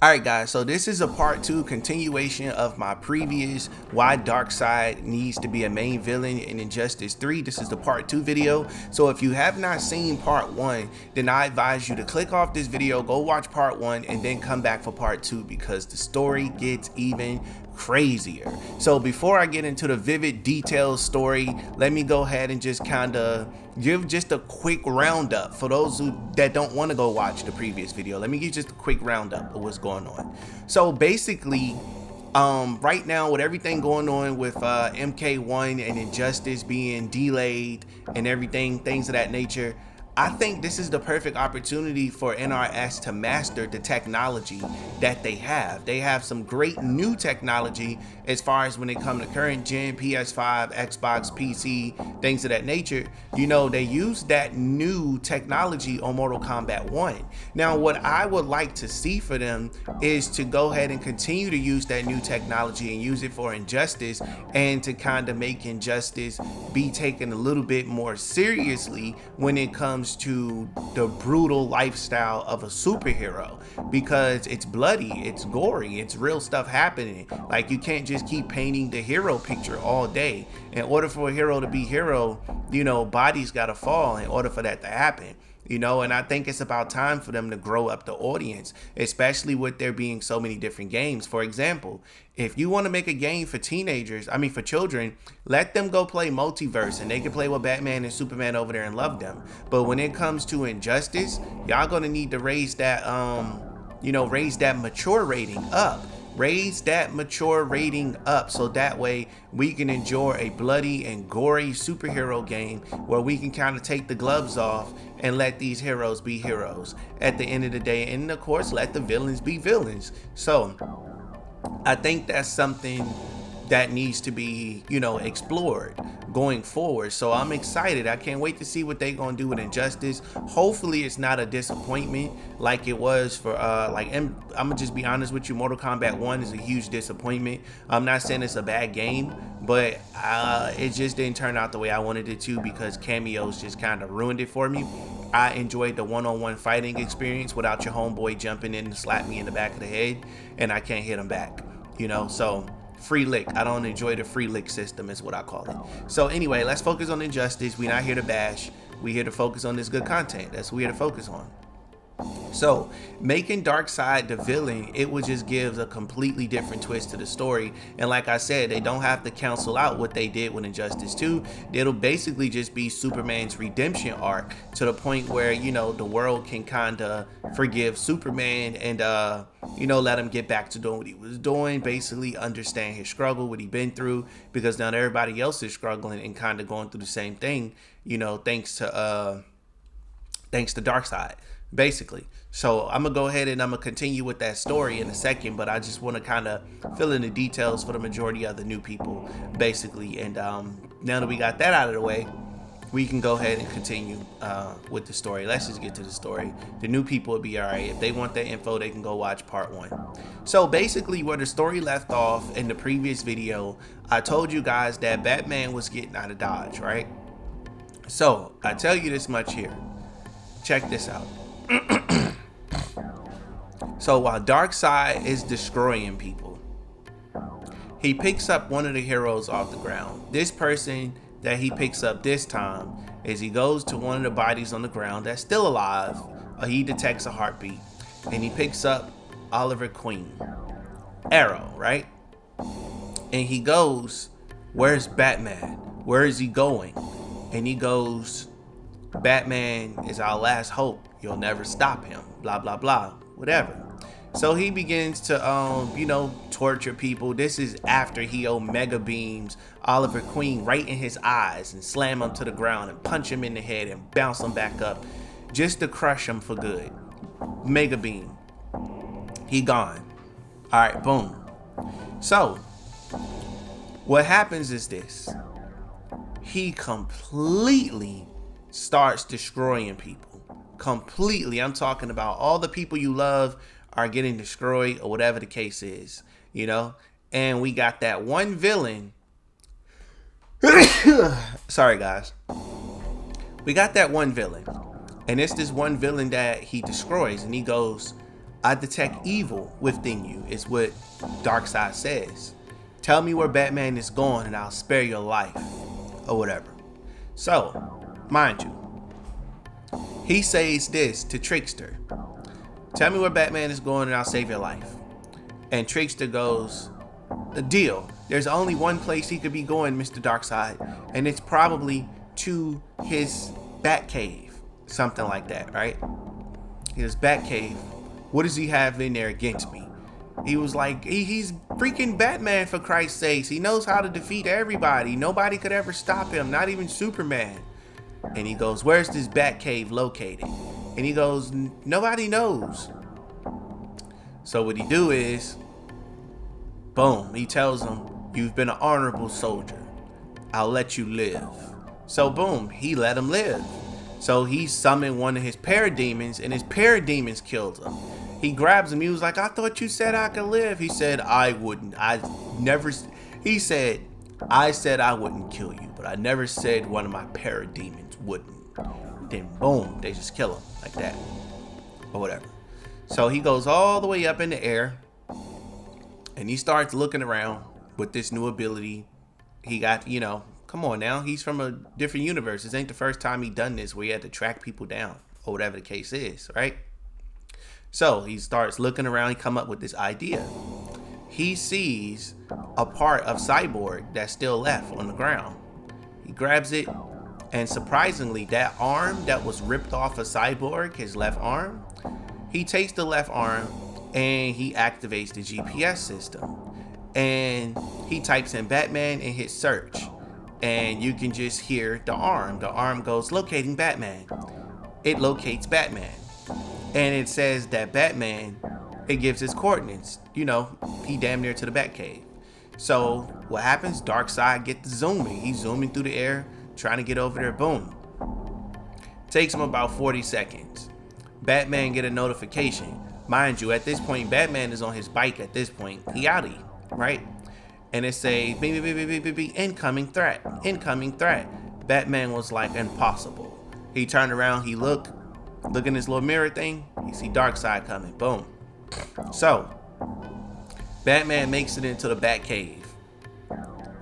Alright guys, so this is a part 2 continuation of my previous why Darkseid needs to be a main villain in Injustice 3. This is the part 2 video. So if you have not seen part 1, then I advise you to click off this video, go watch part 1, and then come back for part 2 because the story gets even crazier. So before I get into the vivid detailed story, let me go ahead and just kind of give just a quick roundup for those that don't want to go watch the previous video. Let me give just a quick roundup of what's going on. So basically, right now with everything going on with MK1 and Injustice being delayed and everything, things of that nature, I think this is the perfect opportunity for NRS to master the technology that they have. They have some great new technology as far as when it comes to current gen, PS5, Xbox, PC, things of that nature. You know, they use that new technology on Mortal Kombat 1. Now, what I would like to see for them is to go ahead and continue to use that new technology and use it for Injustice, and to kind of make Injustice be taken a little bit more seriously when it comes to the brutal lifestyle of a superhero, because it's bloody, it's gory, it's real stuff happening. Like, you can't just keep painting the hero picture all day. In order for a hero to be hero, you know, bodies gotta fall in order for that to happen. You know, and I think it's about time for them to grow up the audience, especially with there being so many different games. For example, if you want to make a game for teenagers, I mean for children, let them go play Multiverse and they can play with Batman and Superman over there and love them. But when it comes to Injustice, y'all gonna need to raise that raise that mature rating up. Raise that mature rating up so that way we can enjoy a bloody and gory superhero game where we can kind of take the gloves off and let these heroes be heroes at the end of the day, and of course let the villains be villains. So I think that's something that needs to be, you know, explored going forward. So I'm excited. I can't wait to see what they're gonna do with Injustice. Hopefully it's not a disappointment like it was for I'm gonna just be honest with you, Mortal Kombat 1 is a huge disappointment. I'm not saying it's a bad game, but it just didn't turn out the way I wanted it to, because cameos just kind of ruined it for me. I enjoyed the one-on-one fighting experience without your homeboy jumping in to slap me in the back of the head and I can't hit him back, you know. So free lick. I don't enjoy the free lick system is what I call it. So anyway, let's focus on Injustice. We're not here to bash. We're here to focus on this good content. That's what we're here to focus on. So making Darkseid the villain, it would just give a completely different twist to the story. And like I said, they don't have to cancel out what they did with Injustice 2. It'll basically just be Superman's redemption arc to the point where, you know, the world can kind of forgive Superman and you know, let him get back to doing what he was doing, basically understand his struggle, what he been through, because now everybody else is struggling and kind of going through the same thing, you know, thanks to Darkseid, basically. So I'm gonna go ahead and I'm gonna continue with that story in a second, but I just want to kind of fill in the details for the majority of the new people, basically. And now that we got that out of the way, we can go ahead and continue with the story. Let's just get to the story. The new people will be all right. If they want that info, they can go watch part 1. So basically, where the story left off in the previous video, I told you guys that Batman was getting out of Dodge, right? So I tell you this much here. Check this out. So while Darkseid is destroying people, he picks up one of the heroes off the ground. This person that he picks up this time is he goes to one of the bodies on the ground that's still alive. He detects a heartbeat and he picks up Oliver Queen, Arrow, right? And he goes, "Where's Batman? Where is he going?" And he goes, "Batman is our last hope. You'll never stop him, blah, blah, blah," whatever. So he begins to, you know, torture people. This is after he Omega beams Oliver Queen right in his eyes and slam him to the ground and punch him in the head and bounce him back up just to crush him for good. Mega beam. He gone. All right, boom. So what happens is this. He completely starts destroying people. Completely. I'm talking about all the people you love are getting destroyed or whatever the case is, you know. And we got that one villain. Sorry guys. We got that one villain, and it's this one villain that he destroys, and he goes, I detect evil within you, is what Darkseid says. Tell me where Batman is going and I'll spare your life, or whatever. So, mind you, he says this to Trickster. Tell me where Batman is going and I'll save your life. And Trickster goes, the deal. There's only one place he could be going, Mr. Darkseid, and it's probably to his Batcave. Something like that, right? His Batcave. What does he have in there against me? He was like, he's freaking Batman, for Christ's sakes. He knows how to defeat everybody. Nobody could ever stop him, not even Superman. And he goes, where's this Batcave located? And he goes, nobody knows. So what he do is, boom, he tells him, you've been an honorable soldier. I'll let you live. So boom, he let him live. So he summoned one of his parademons, and his parademons killed him. He grabs him. He was like, I thought you said I could live. He said, I wouldn't. He said, I said I wouldn't kill you, but I never said one of my parademons wouldn't. Then boom, they just kill him like that, or whatever. So he goes all the way up in the air, and he starts looking around with this new ability. He got, you know, come on now, he's from a different universe. This ain't the first time he done this where he had to track people down, or whatever the case is, right? So he starts looking around. He come up with this idea. He sees a part of Cyborg that's still left on the ground. He grabs it, and surprisingly, that arm that was ripped off of Cyborg, his left arm, he takes the left arm and he activates the GPS system. And he types in Batman and hits search. And you can just hear the arm. The arm goes, locating Batman. It locates Batman. And it says that Batman, it gives his coordinates. You know, he damn near to the Batcave. So what happens? Darkseid gets zooming. He's zooming through the air, trying to get over there. Boom. Takes him about 40 seconds. Batman get a notification. Mind you, at this point, Batman is on his bike at this point. He outie, right? And it say, beep, beep, beep, beep, beep, beep, incoming threat, incoming threat. Batman was like, impossible. He turned around, he look in his little mirror thing, he see Darkseid coming, boom. So, Batman makes it into the Batcave.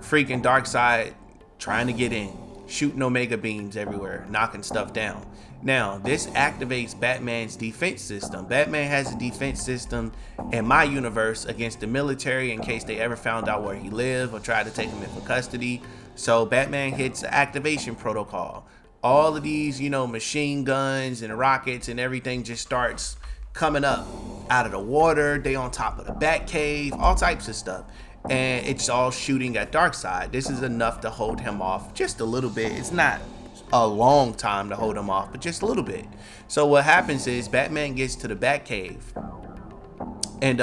Freaking Darkseid trying to get in, shooting Omega beams everywhere, knocking stuff down. Now, this activates Batman's defense system. Batman has a defense system in my universe against the military in case they ever found out where he lived or tried to take him in for custody. So Batman hits the activation protocol. All of these, you know, machine guns and rockets and everything just starts coming up out of the water. They on top of the Batcave, all types of stuff. And it's all shooting at Darkseid. This is enough to hold him off just a little bit. It's not a long time to hold him off, but just a little bit. So what happens is Batman gets to the Batcave, and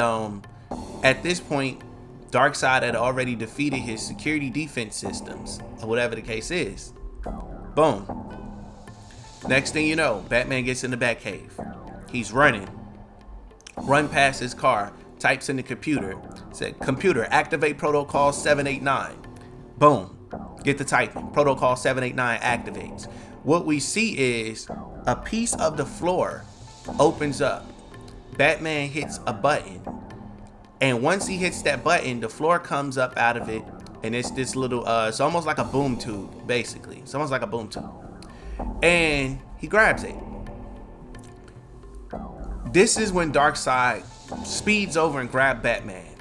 at this point, Darkseid had already defeated his security defense systems, or whatever the case is. Boom. Next thing you know, Batman gets in the Batcave. He's running. Run past his car, types in the computer, said, computer, activate protocol 789. Boom. Get the typing. Protocol 789 activates. What we see is a piece of the floor opens up. Batman hits a button. And once he hits that button, the floor comes up out of it. And it's this little, it's almost like a boom tube, basically. It's almost like a boom tube. And he grabs it. This is when Darkseid speeds over and grabs Batman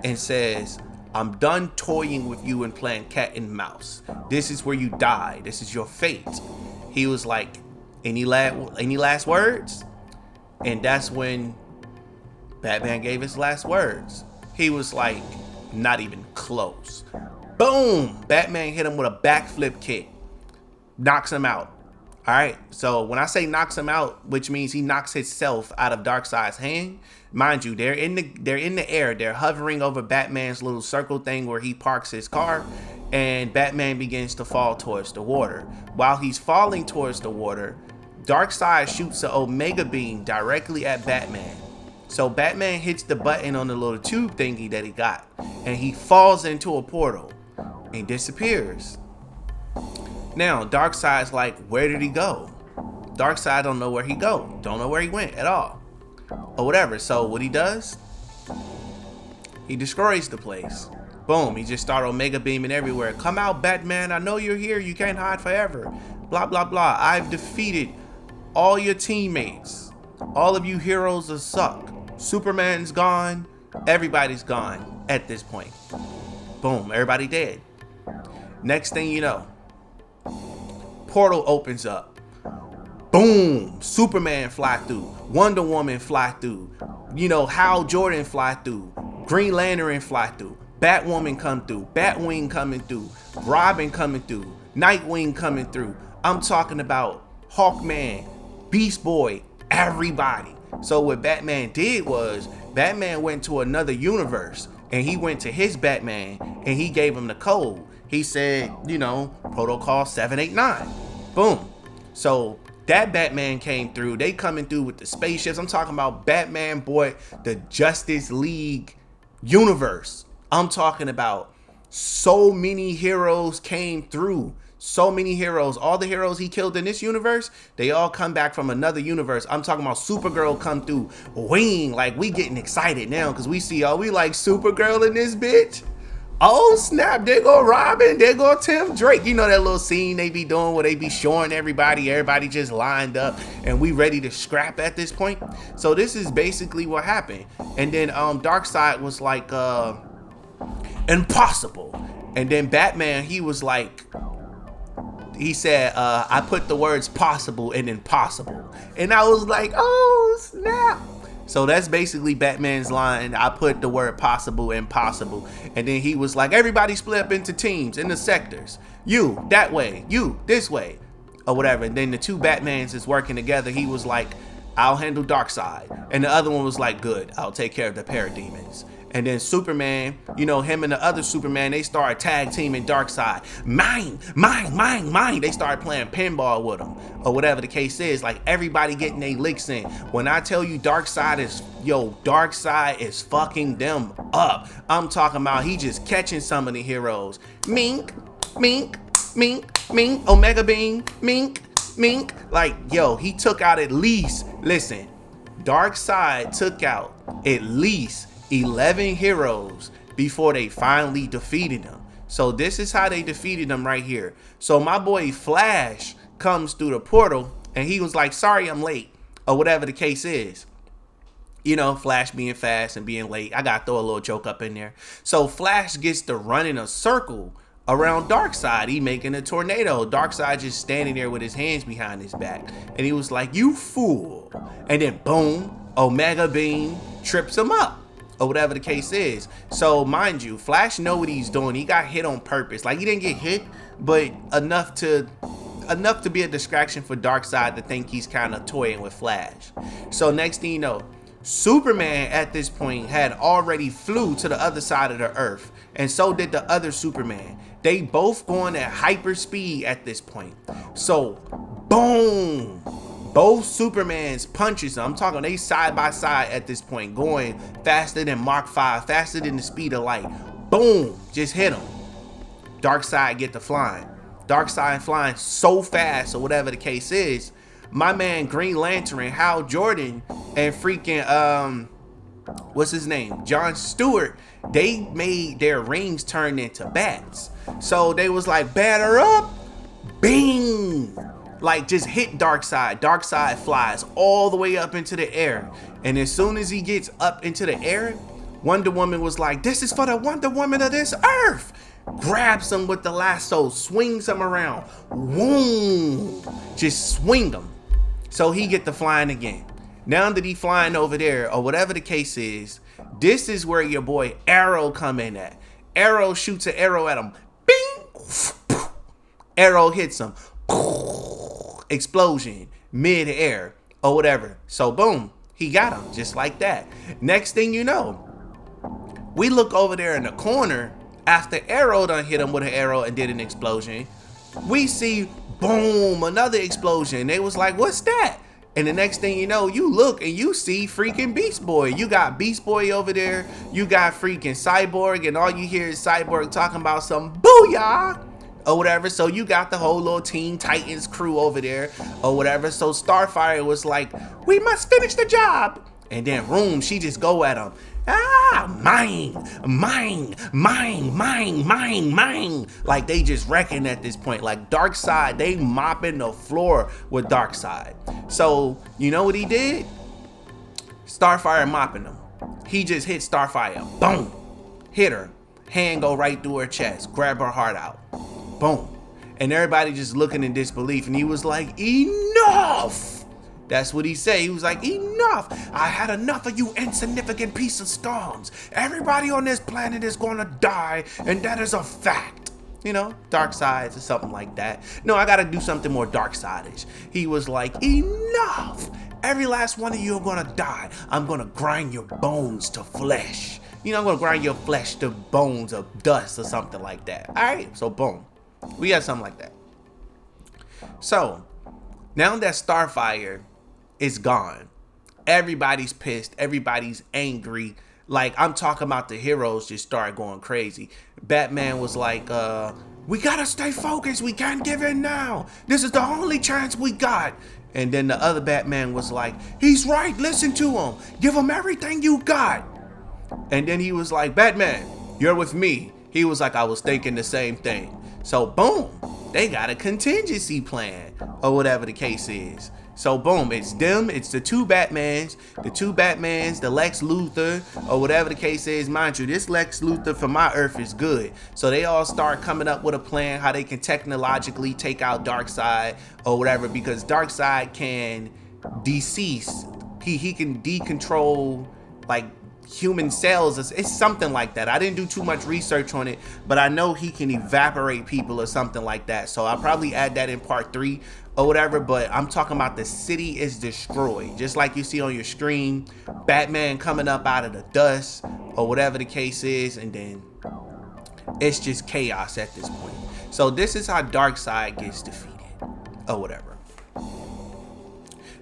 and says, I'm done toying with you and playing cat and mouse. This is where you die. This is your fate. He was like, any last words? And that's when Batman gave his last words. He was like, not even close. Boom! Batman hit him with a backflip kick. Knocks him out. All right, so when I say knocks him out, which means he knocks himself out of Darkseid's hand, mind you, they're in the air, they're hovering over Batman's little circle thing where he parks his car, and Batman begins to fall towards the water. While he's falling towards the water, Darkseid shoots an Omega beam directly at Batman. So Batman hits the button on the little tube thingy that he got, and he falls into a portal and disappears. Now, Darkseid's like, where did he go? Darkseid don't know where he go. Don't know where he went at all. or whatever. So what he does, he destroys the place. Boom, he just started Omega beaming everywhere. Come out, Batman, I know you're here, you can't hide forever. Blah, blah, blah. I've defeated all your teammates. All of you heroes are suck. Superman's gone, everybody's gone at this point. Boom, everybody dead. Next thing you know, portal opens up. Boom, Superman fly through, Wonder Woman fly through, you know, Hal Jordan fly through, Green Lantern fly through, Batwoman come through, Batwing coming through, Robin coming through, Nightwing coming through. I'm talking about Hawkman, Beast Boy, everybody. So what Batman did was, Batman went to another universe and he went to his Batman and he gave him the code. He said, you know, protocol 789. Boom. So that Batman came through. They coming through with the spaceships. I'm talking about Batman boy, the Justice League universe. I'm talking about so many heroes came through. So many heroes. All the heroes he killed in this universe, they all come back from another universe. I'm talking about Supergirl come through. Wing, like we getting excited now because we see, oh, we like Supergirl in this bitch. Oh snap, there go Robin, there go Tim Drake. You know that little scene they be doing where they be showing everybody just lined up and we ready to scrap at this point. So this is basically what happened. And then Darkseid was like impossible. And then Batman, he was like, he said, I put the words possible and impossible. And I was like, oh snap. So that's basically Batman's line. I put the word possible and possible. And then he was like, everybody split up into teams, into sectors. You that way, you this way, or whatever. And then the two Batmans is working together. He was like, I'll handle Darkseid. And the other one was like, good, I'll take care of the parademons. And then Superman, you know, him and the other Superman, they started tag teaming Darkseid. Mine, mine, mine, mine. They started playing pinball with him, or whatever the case is. Like everybody getting their licks in. When I tell you Darkseid is fucking them up. I'm talking about he just catching some of the heroes. Mink, mink, mink, mink, Omega Beam, mink, mink. Like, yo, he took out at least, listen, Darkseid took out at least 11 heroes before they finally defeated him. So this is how they defeated him right here. So my boy Flash comes through the portal and he was like, sorry I'm late, or whatever the case is. You know, Flash being fast and being late. I gotta throw a little joke up in there. So Flash gets to run in a circle around Darkseid. He making a tornado. Darkseid just standing there with his hands behind his back. And he was like, you fool. And then boom, Omega Beam trips him up, or whatever the case is. So mind you, Flash know what he's doing. He got hit on purpose. Like he didn't get hit, but enough to be a distraction for Darkseid to think he's kind of toying with Flash. So next thing you know, Superman at this point had already flew to the other side of the earth, and so did the other Superman. They both going at hyper speed at this point. So boom, both Supermans punches, I'm talking they side by side at this point, going faster than Mach 5, faster than the speed of light. Boom, just hit him. Darkseid get to flying. Darkseid flying so fast, or whatever the case is. My man Green Lantern, Hal Jordan, and freaking what's his name, John Stewart, they made their rings turn into bats. So they was like, batter up, bing, like just hit Darkseid. Darkseid flies all the way up into the air, and as soon as he gets up into the air, Wonder Woman was like, this is for the Wonder Woman of this earth. Grabs him with the lasso, swings him around, boom, just swing him. So he get to flying again. Now that he flying over there, or whatever the case is, this is where your boy Arrow come in at. Arrow shoots an arrow at him. Bing! Arrow hits him. Explosion, mid-air, or whatever. So boom, he got him just like that. Next thing you know, we look over there in the corner. After Arrow done hit him with an arrow and did an explosion, we see, boom, another explosion. They was like, what's that? And the next thing you know, you look and you see freaking Beast Boy. You got Beast Boy over there. You got freaking Cyborg, and all you hear is Cyborg talking about some booyah or whatever. So you got the whole little Teen Titans crew over there or whatever. So Starfire was like, we must finish the job. And then room, she just go at him. Mine. Like they just wrecking at this point. Like Darkseid, they mopping the floor with Darkseid. So you know what he did? Starfire mopping him. He just hit Starfire. Boom. Hit her. Hand go right through her chest. Grab her heart out. Boom. And everybody just looking in disbelief. And he was like, enough. That's what he said. He was like, enough. I had enough of you insignificant piece of stones. Everybody on this planet is going to die. And that is a fact. You know, Darkseid or something like that. No, I got to do something more Darkseidish. He was like, enough. Every last one of you are going to die. I'm going to grind your bones to flesh. You know, I'm going to grind your flesh to bones of dust or something like that. All right. So boom. We got something like that. So now that Starfire is gone, everybody's pissed. Everybody's angry. Like, I'm talking about the heroes just start going crazy. Batman was like, we gotta stay focused. We can't give in now. This is the only chance we got. And then the other Batman was like, he's right. Listen to him. Give him everything you got. And then he was like, Batman, you're with me. He was like, I was thinking the same thing. So boom, they got a contingency plan or whatever the case is. So boom, it's them, it's the two Batmans, the Lex Luthor, or whatever the case is. Mind you, this Lex Luthor from my Earth is good. So they all start coming up with a plan how they can technologically take out Darkseid or whatever, because Darkseid can decease. He can decontrol like human cells. It's something like that. I didn't do too much research on it, but I know he can evaporate people or something like that. So I'll probably add that in part 3 or whatever, but I'm talking about the city is destroyed. Just like you see on your screen, Batman coming up out of the dust or whatever the case is, and then it's just chaos at this point. So this is how Darkseid gets defeated or whatever.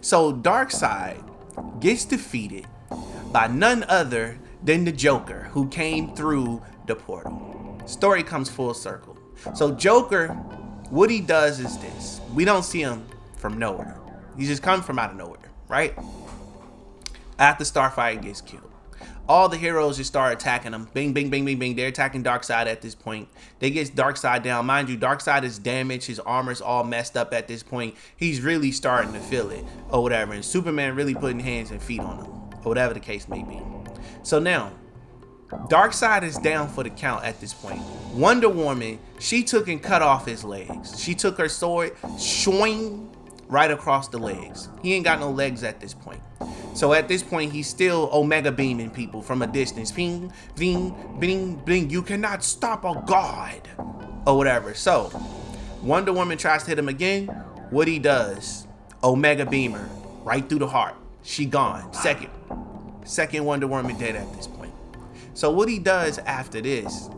So Darkseid gets defeated by none other than the Joker, who came through the portal. Story comes full circle. So Joker, what he does is this. We don't see him from nowhere. He just comes from out of nowhere, right? After Starfire gets killed, all the heroes just start attacking him. Bing, bing, bing, bing, bing. They're attacking Darkseid at this point. They get Darkseid down. Mind you, Darkseid is damaged. His armor's all messed up at this point. He's really starting to feel it or whatever. And Superman really putting hands and feet on him or whatever the case may be. So now, Darkseid is down for the count at this point. Wonder Woman, she took and cut off his legs. She took her sword, swing right across the legs. He ain't got no legs at this point. So at this point, he's still Omega beaming people from a distance. Bing, bing, bing, bing. You cannot stop a god or whatever. So Wonder Woman tries to hit him again. What he does, Omega beamer right through the heart. She gone. Second Wonder Woman dead at this point. So what he does after this,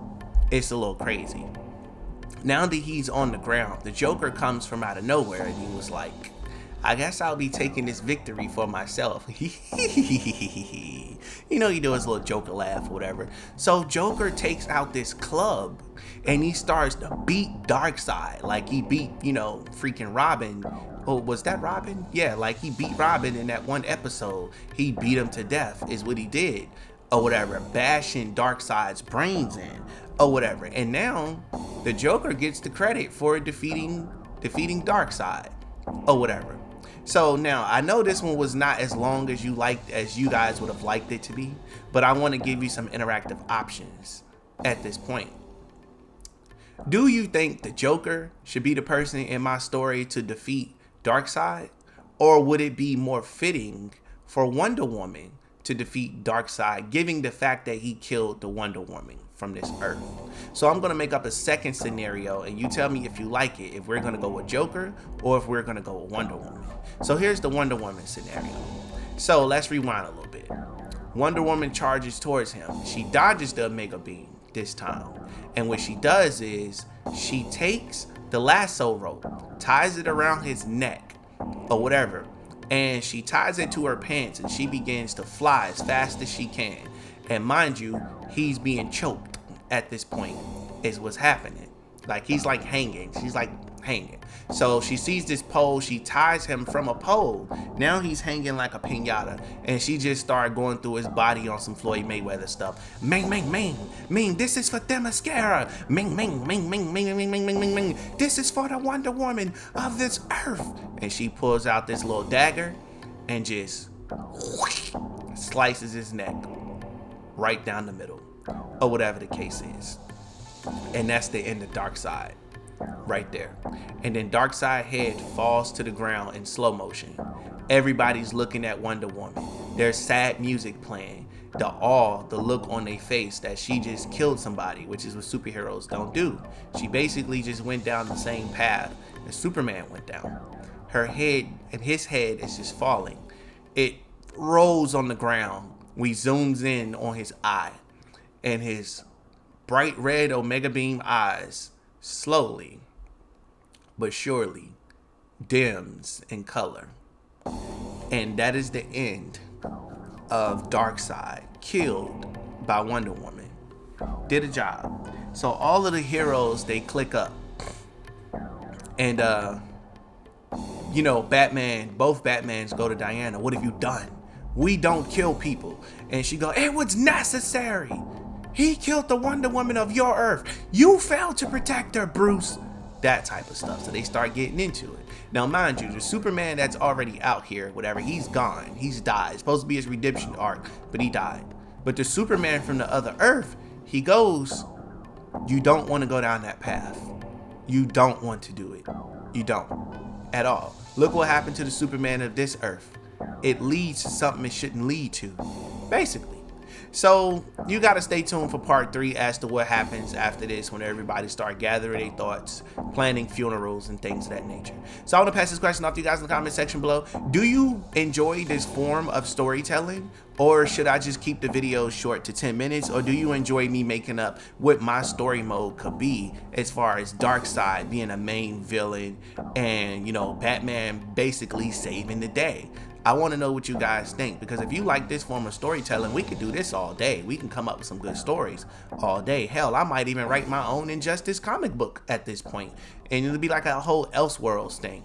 it's a little crazy. Now that he's on the ground, the Joker comes from out of nowhere and he was like, I guess I'll be taking this victory for myself. You know, he do his little Joker laugh or whatever. So Joker takes out this club and he starts to beat Darkseid like he beat, you know, freaking Robin. Oh, was that Robin? Yeah, like he beat Robin in that one episode. He beat him to death is what he did or whatever, bashing Darkseid's brains in or whatever. And now the Joker gets the credit for defeating Darkseid or whatever. So now I know this one was not as long as you guys would have liked it to be, but I want to give you some interactive options at this point. Do you think the Joker should be the person in my story to defeat Darkseid, or would it be more fitting for Wonder Woman to defeat Darkseid, given the fact that he killed the Wonder Woman from this earth? So I'm going to make up a second scenario and you tell me if you like it, if we're going to go with Joker or if we're going to go with Wonder Woman. So here's the Wonder Woman scenario. So let's rewind a little bit. Wonder Woman charges towards him. She dodges the Omega Beam this time. And what she does is she takes the lasso rope, ties it around his neck or whatever, and she ties it to her pants and she begins to fly as fast as she can. And mind you, he's being choked at this point is what's happening. Like he's like hanging. She's like hanging. So she sees this pole, she ties him from a pole. Now he's hanging like a piñata, and she just started going through his body on some Floyd Mayweather stuff. Ming, ming, ming, ming, this is for Themyscira. Ming, ming, ming, ming, ming, ming, ming, ming, ming, ming, this is for the Wonder Woman of this earth. And she pulls out this little dagger and just slices his neck right down the middle, or whatever the case is. And that's the end of Darkseid right there. And then Darkseid's head falls to the ground in slow motion. Everybody's looking at Wonder Woman. There's sad music playing. The awe, the look on their face that she just killed somebody, which is what superheroes don't do. She basically just went down the same path that Superman went down. Her head and his head is just falling. It rolls on the ground. We zooms in on his eye, and his bright red Omega Beam eyes slowly but surely dims in color. And that is the end of Darkseid, killed by Wonder Woman. Did a job. So all of the heroes, they click up. And you know, Batman, both Batmans go to Diana. What have you done? We don't kill people. And she go, it was necessary. He killed the Wonder Woman of your earth. You failed to protect her, Bruce. That type of stuff. So they start getting into it. Now, mind you, the Superman that's already out here, whatever, he's gone. He's died. It's supposed to be his redemption arc, but he died. But the Superman from the other earth, he goes, you don't want to go down that path. You don't want to do it. You don't. At all. Look what happened to the Superman of this earth. It leads to something it shouldn't lead to, basically. So you got to stay tuned for part 3 as to what happens after this, when everybody start gathering their thoughts, planning funerals and things of that nature. So I want to pass this question off to you guys in the comment section below. Do you enjoy this form of storytelling, or should I just keep the videos short to 10 minutes? Or do you enjoy me making up what my story mode could be, as far as Darkseid being a main villain and, you know, Batman basically saving the day? I want to know what you guys think, because if you like this form of storytelling, we could do this all day. We can come up with some good stories all day. Hell, I might even write my own Injustice comic book at this point, and it'll be like a whole Elseworlds thing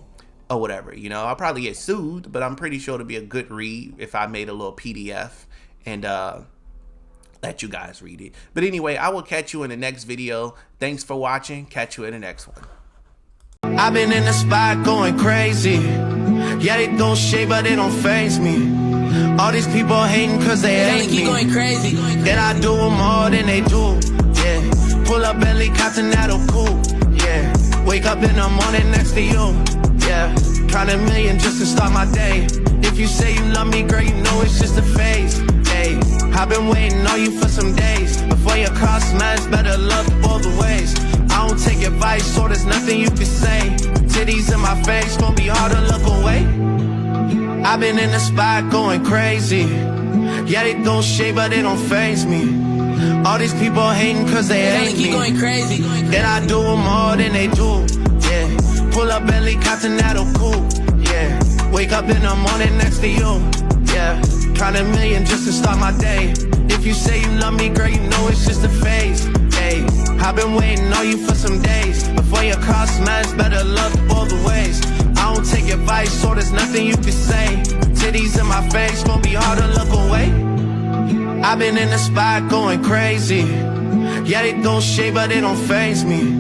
or whatever. You know, I'll probably get sued, but I'm pretty sure it'll be a good read if I made a little PDF and let you guys read it. But anyway, I will catch you in the next video. Thanks for watching. Catch you in the next one. I've been in the spot going crazy. Yeah, they throw shade, but they don't faze me. All these people hating cause they hate me. Going crazy. Then I do more than they do. Yeah, pull up Bentley Continental cool. Yeah, wake up in the morning next to you. Yeah, count a million just to start my day. If you say you love me, girl, you know it's just a phase. Hey, I've been waiting on you for some days. Before your car smash, better look all the ways. I don't take advice, so there's nothing you can say. Titties in my face, gon' be hard to look away. I've been in the spot going crazy. Yeah, they throw shade, but they don't faze me. All these people hating cause they hate me. Going crazy. Then I do more than they do. Yeah, pull up Bentley Continental cool. Yeah, wake up in the morning next to you. Yeah, count a million just to start my day. If you say you love me, girl, you know it's just a phase. Hey, I've been waiting on you for some days. Before your car smash, better look all the ways. I don't take advice, so there's nothing you can say. Titties in my face, gon' be hard to look away. I've been in the spot going crazy. Yeah, they throw shade, but they don't faze me.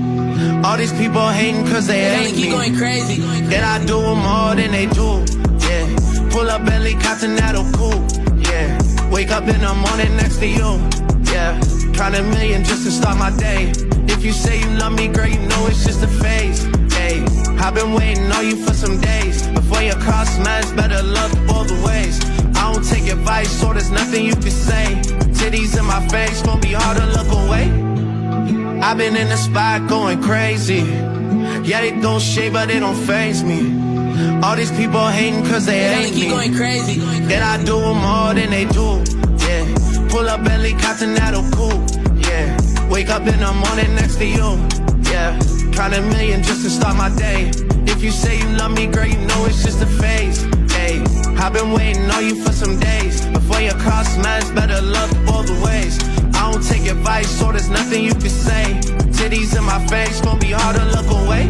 All these people hating cause they hate me. Going crazy. Then I do more than they do. Yeah, pull up Bentley Continental cool. Yeah, wake up in the morning next to you. Yeah, count a million just to start my day. If you say you love me, girl, you know it's just a phase. Hey, I've been waiting on you for some days. Before your car smash, better look all the ways. I don't take advice, so there's nothing you can say. Titties in my face, gon' be hard to look away. I've been in the spot going crazy. Yeah, they throw shade, but they don't faze me. All these people hating cause they hate me. Going crazy. Then I do more than they do. Yeah, pull up Bentley Continental cool. Yeah, wake up in the morning next to you. Yeah, count a million just to start my day. If you say you love me, girl, you know it's just a phase. Hey, I've been waiting on you for some days. Before your car smash, better look all the ways. I don't take advice, so there's nothing you can say. Titties in my face, gon' be hard to look away.